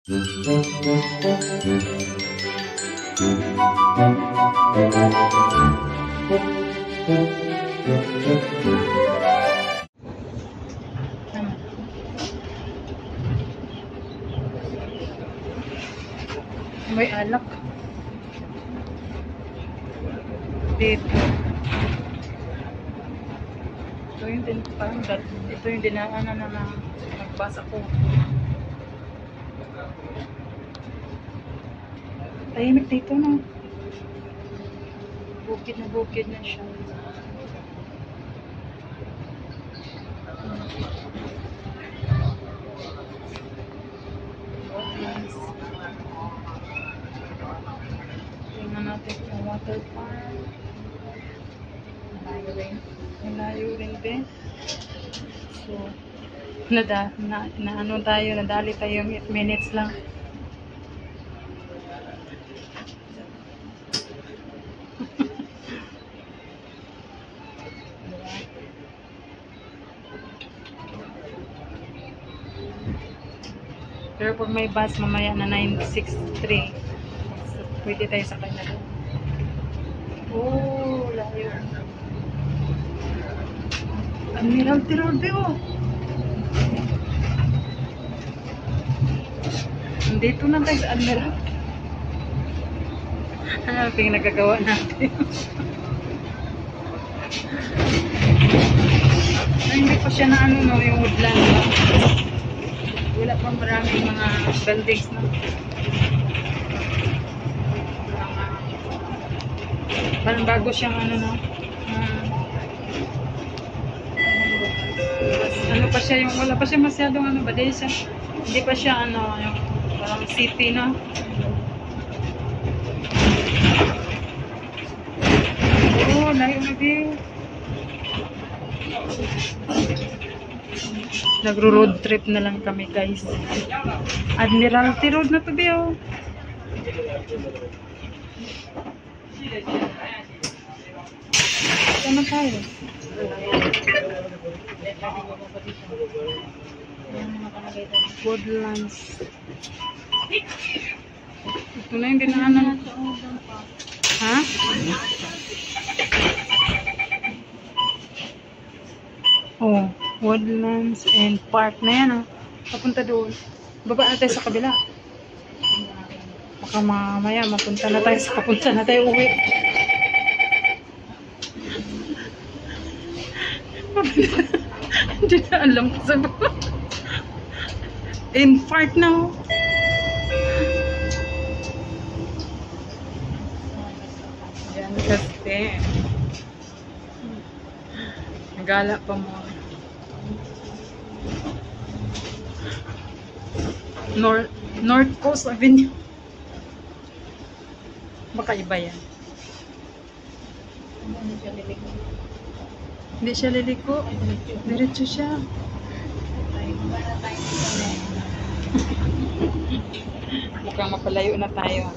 May alak dito. Ito yung dinaanan na nagbasa ko. Tahimik dito, no? Bukid na siya. Tingnan natin yung water park. Malayo rin din. So, nadali tayo 8 minutes lang. Pero pag may bus mamaya na 963, pwede tayo sa kanya. Oh, layo. Admiralty Road, oh. Dito na tayo sa Admiralty. Ano yung nagagawa natin? Hindi pa siya na ano, no, yung woodland ba? Wala pang maraming mga buildings na. Parang bago siyang ano, no? Ano pa siya, yung wala pa siya masyadong ano ba, dahil siya, hindi pa siya ano, yung parang city, no? Oh, layo na din. Nagro-road trip na lang kami, guys. Admiralty Road na to, Bio. Saan tayo? Woodlands. Ito na yung dinaanan. Ha? Oh, Woodlands and Park na yan, oh. Papunta doon. Baba na tayo sa kabila. Baka mamaya papunta na tayo uwi. Hindi na alam ko sa baba. In Park na, oh. Yan kasi. Nagala pa mo. North Coast Avenue. Baka iba yan. Hindi siya liliko. Diretso siya. Mukhang mapalayo na tayo.